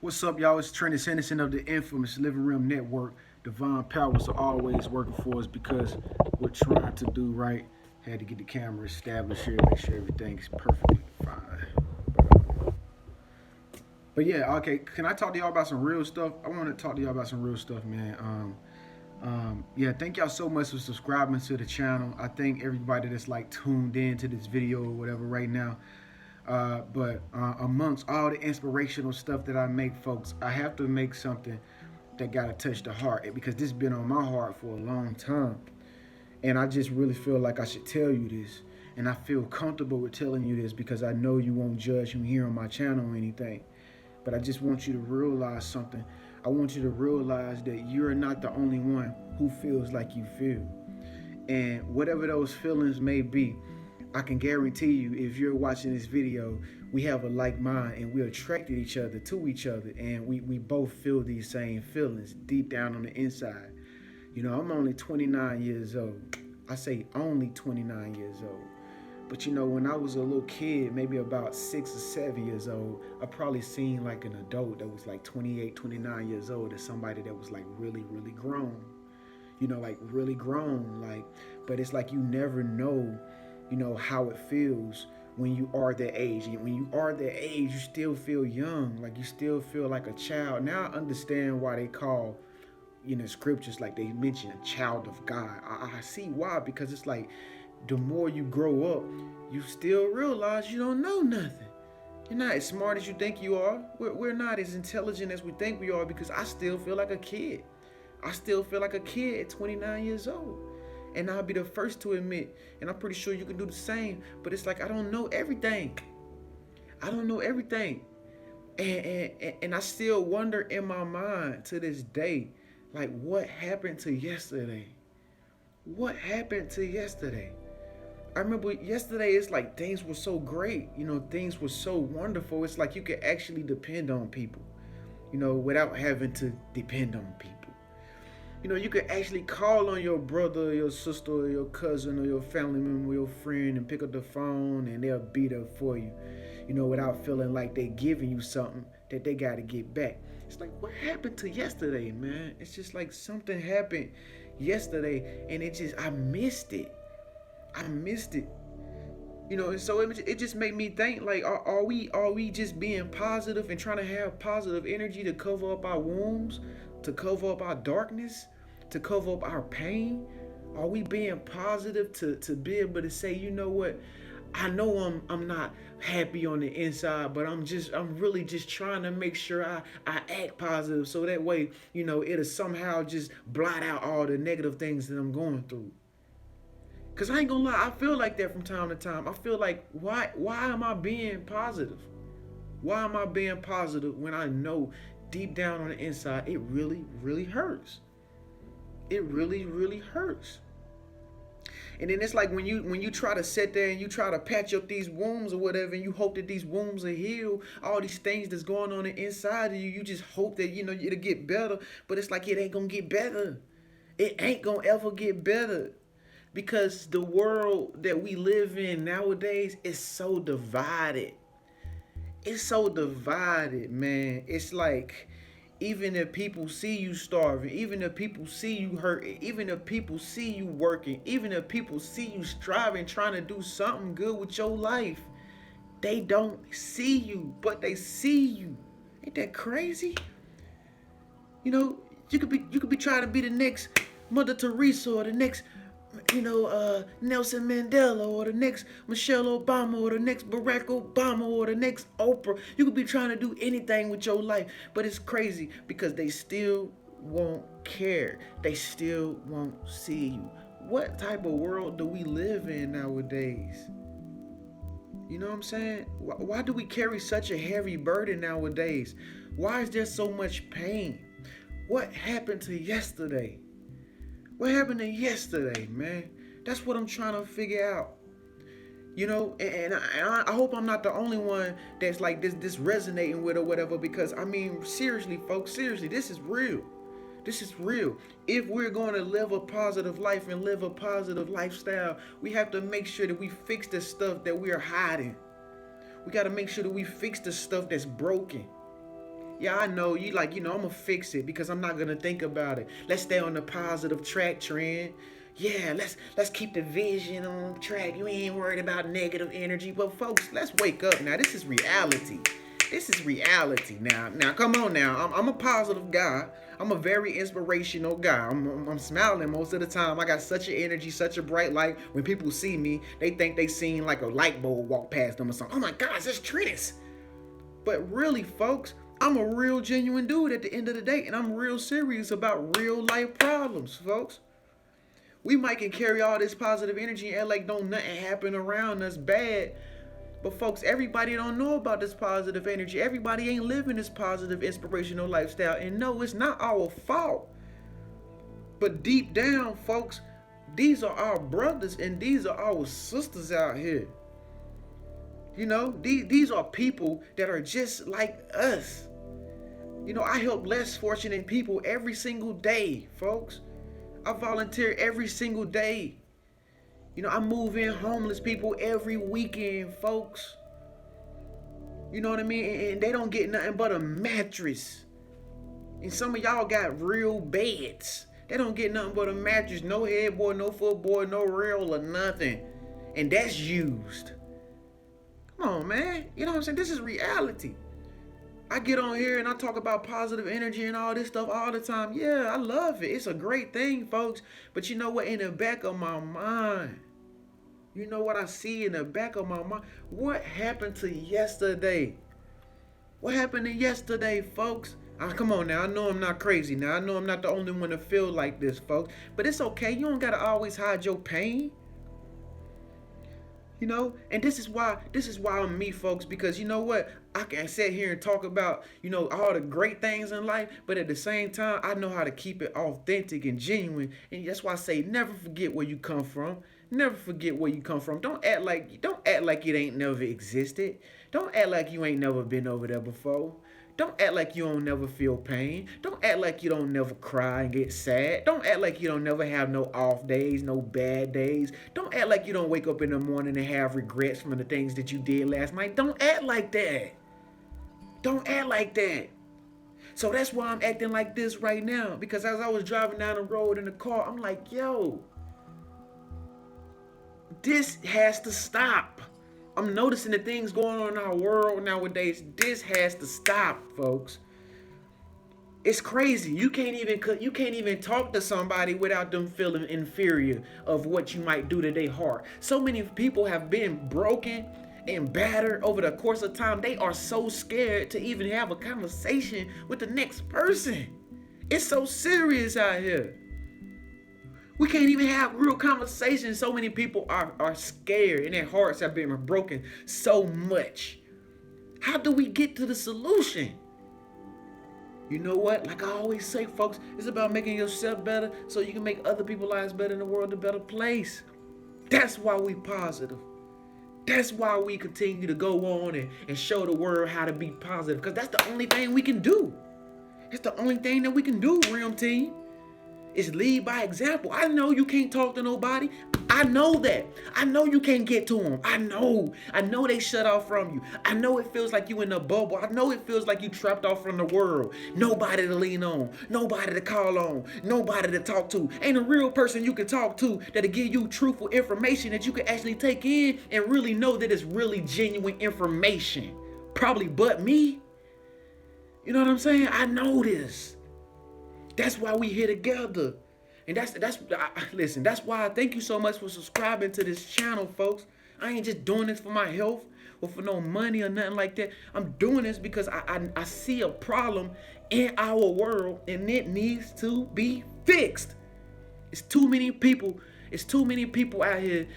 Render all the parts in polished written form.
What's up, y'all? It's Trenius Henderson of the infamous Living Room Network. Divine powers are always working for us because we're trying to do right. Had to get the camera established here, make sure everything's perfectly fine. But yeah, okay. Can I talk to y'all about some real stuff? I want to talk to y'all about some real stuff, man. Yeah, thank y'all so much for subscribing to the channel. I thank everybody that's like tuned in to this video or whatever right now. But amongst all the inspirational stuff that I make, folks, I have to make something that gotta touch the heart because this has been on my heart for a long time, and I just really feel like I should tell you this, and I feel comfortable with telling you this because I know you won't judge me here on my channel or anything. But I just want you to realize something. I want you to realize that you're not the only one who feels like you feel, and whatever those feelings may be, I can guarantee you, if you're watching this video, we have a like mind and we're attracted each other to each other, and we both feel these same feelings deep down on the inside. You know, I'm only 29 years old. I say only 29 years old. But you know, when I was a little kid, maybe about 6 or 7 years old, I probably seen like an adult that was like 28, 29 years old as somebody that was like really, really grown. You know, like really grown. Like, but it's like you never know, you know, how it feels when you are that age. And when you are that age, you still feel young, like you still feel like a child. Now I understand why they call, you know, scriptures, like they mention a child of God. I see why, because it's like the more you grow up, you still realize you don't know nothing. You're not as smart as you think you are. We're not as intelligent as we think we are, because I still feel like a kid. I still feel like a kid at 29 years old. And I'll be the first to admit, and I'm pretty sure you can do the same, but it's like I don't know everything. I don't know everything. And I still wonder in my mind to this day, like, what happened to yesterday? What happened to yesterday? I remember yesterday, it's like things were so great. You know, things were so wonderful. It's like you could actually depend on people, you know, without having to depend on people. You know, you could actually call on your brother or your sister or your cousin or your family member or your friend and pick up the phone and they'll be there for you, you know, without feeling like they're giving you something that they got to get back. It's like, what happened to yesterday, man? It's just like something happened yesterday and I missed it. I missed it. You know, and so it just made me think, like, are we just being positive and trying to have positive energy to cover up our wounds, to cover up our darkness, to cover up our pain? Are we being positive to be able to say, you know what? I know I'm not happy on the inside, but I'm really just trying to make sure I act positive, so that way, you know, it'll somehow just blot out all the negative things that I'm going through. Cause I ain't gonna lie, I feel like that from time to time. I feel like, why am I being positive? Why am I being positive when I know deep down on the inside it really, really hurts? It really, really hurts. And then it's like when you try to sit there and you try to patch up these wounds or whatever, and you hope that these wounds will heal, all these things that's going on inside of you, you just hope that, you know, it'll get better. But it's like it ain't gonna get better. It ain't gonna ever get better. Because the world that we live in nowadays is so divided. It's so divided, man. It's like, even if people see you starving, even if people see you hurting, even if people see you working, even if people see you striving, trying to do something good with your life, they don't see you, but they see you. Ain't that crazy? You know, you could be trying to be the next Mother Teresa or the next, you know, Nelson Mandela or the next Michelle Obama or the next Barack Obama or the next Oprah. You could be trying to do anything with your life, but it's crazy because they still won't care. They still won't see you. What type of world do we live in nowadays? You know what I'm saying? Why do we carry such a heavy burden nowadays? Why is there so much pain? What happened to yesterday? What happened to yesterday, man? That's what I'm trying to figure out. You know, and I hope I'm not the only one that's like this resonating with or whatever, because I mean, seriously, folks, seriously, this is real. This is real. If we're going to live a positive life and live a positive lifestyle, we have to make sure that we fix the stuff that we are hiding. We got to make sure that we fix the stuff that's broken. Yeah, I know you like, I'm gonna fix it because I'm not gonna think about it. Let's stay on the positive track, Trend. Yeah, let's keep the vision on track. You ain't worried about negative energy. But folks, let's wake up now. This is reality. This is reality now. Now, come on now. I'm a positive guy. I'm a very inspirational guy. I'm smiling most of the time. I got such an energy, such a bright light. When people see me, they think they seen like a light bulb walk past them or something. Oh my gosh, that's Trenius. But really, folks, I'm a real genuine dude at the end of the day, and I'm real serious about real life problems, folks. We might can carry all this positive energy and act like don't nothing happen around us bad. But folks, everybody don't know about this positive energy. Everybody ain't living this positive, inspirational lifestyle. And no, it's not our fault. But deep down, folks, these are our brothers and these are our sisters out here. These are people that are just like us. I help less fortunate people every single day, folks. I volunteer every single day. I move in homeless people every weekend, folks. You know what I mean? And they don't get nothing but a mattress. And some of y'all got real beds. They don't get nothing but a mattress. No headboard, no footboard, no rail or nothing. And that's used. Come on, man. You know what I'm saying? This is reality. I get on here and I talk about positive energy and all this stuff all the time. Yeah, I love it. It's a great thing, folks. But you know what? In the back of my mind, you know what I see in the back of my mind? What happened to yesterday? What happened to yesterday, folks? Come on now. I know I'm not crazy now. I know I'm not the only one to feel like this, folks. But it's okay. You don't got to always hide your pain. And this is why I'm me, folks, because you know what? I can sit here and talk about, all the great things in life, but at the same time, I know how to keep it authentic and genuine. And that's why I say never forget where you come from. Never forget where you come from. Don't act like it ain't never existed. Don't act like you ain't never been over there before. Don't act like you don't never feel pain. Don't act like you don't never cry and get sad. Don't act like you don't never have no off days, no bad days. Don't act like you don't wake up in the morning and have regrets from the things that you did last night. Don't act like that. Don't act like that. So that's why I'm acting like this right now. Because as I was driving down the road in the car, I'm like, yo, this has to stop. I'm noticing the things going on in our world nowadays. This has to stop, folks. It's crazy. You can't even talk to somebody without them feeling inferior of what you might do to their heart. So many people have been broken and battered over the course of time. They are so scared to even have a conversation with the next person. It's so serious out here. We can't even have real conversations. So many people are scared and their hearts have been broken so much. How do we get to the solution? You know what? Like I always say, folks, it's about making yourself better so you can make other people's lives better and the world a better place. That's why we positive. That's why we continue to go on and show the world how to be positive. Because that's the only thing we can do. It's the only thing that we can do, Realm Team. Is lead by example. I know you can't talk to nobody. I know that. I know you can't get to them. I know they shut off from you. I know it feels like you in a bubble. I know it feels like you trapped off from the world. Nobody to lean on. Nobody to call on. Nobody to talk to. Ain't a real person you can talk to that'll give you truthful information that you can actually take in and really know that it's really genuine information. Probably but me. You know what I'm saying? I know this. That's why we here together. And listen, that's why I thank you so much for subscribing to this channel, folks. I ain't just doing this for my health or for no money or nothing like that. I'm doing this because I see a problem in our world and it needs to be fixed. It's too many people out here,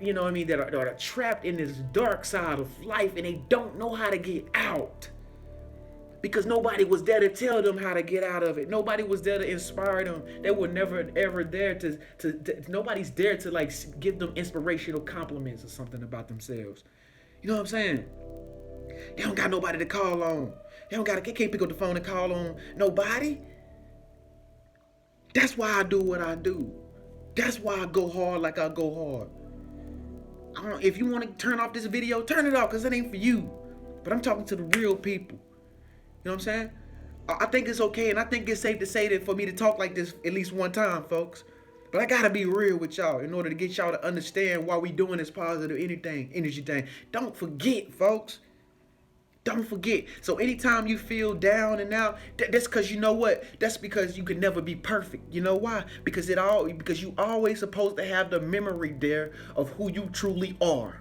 you know what I mean, that are trapped in this dark side of life and they don't know how to get out. Because nobody was there to tell them how to get out of it. Nobody was there to inspire them. They were never ever there to nobody's there to like give them inspirational compliments or something about themselves. You know what I'm saying? They don't got nobody to call on. They can't pick up the phone and call on nobody. That's why I do what I do. That's why I go hard like I go hard. If you want to turn off this video, turn it off because it ain't for you. But I'm talking to the real people. You know what I'm saying? I think it's okay, and I think it's safe to say that for me to talk like this at least one time, folks. But I gotta be real with y'all in order to get y'all to understand why we doing this positive energy thing. Don't forget, folks. Don't forget. So anytime you feel down and out, that's because you know what? That's because you can never be perfect. You know why? Because you always supposed to have the memory there of who you truly are.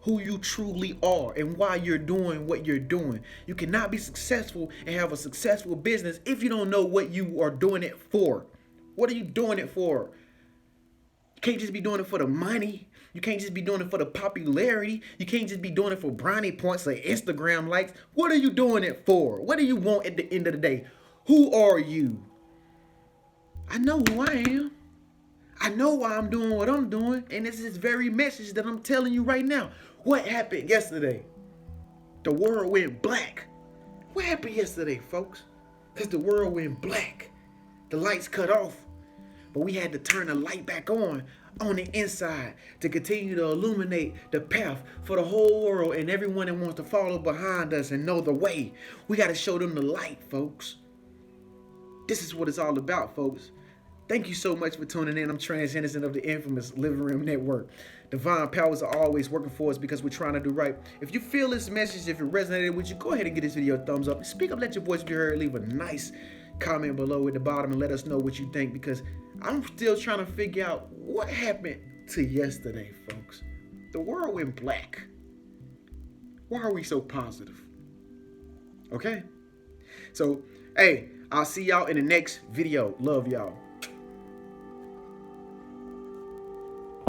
Who you truly are and why you're doing what you're doing. You cannot be successful and have a successful business if you don't know what you are doing it for. What are you doing it for? You can't just be doing it for the money. You can't just be doing it for the popularity. You can't just be doing it for brownie points or Instagram likes. What are you doing it for? What do you want at the end of the day? Who are you? I know who I am. I know why I'm doing what I'm doing. And it's this very message that I'm telling you right now. What happened yesterday? The world went black. What happened yesterday, folks? Because the world went black. The lights cut off. But we had to turn the light back on the inside to continue to illuminate the path for the whole world and everyone that wants to follow behind us and know the way. We got to show them the light, folks. This is what it's all about, folks. Thank you so much for tuning in. I'm Trenius, Henderson of the infamous Living Room Network. Divine powers are always working for us because we're trying to do right. If you feel this message, if it resonated with you, go ahead and give this video a thumbs up. Speak up, let your voice be heard. Leave a nice comment below at the bottom and let us know what you think, because I'm still trying to figure out what happened to yesterday, folks. The world went black. Why are we so positive? Okay? So, hey, I'll see y'all in the next video. Love y'all.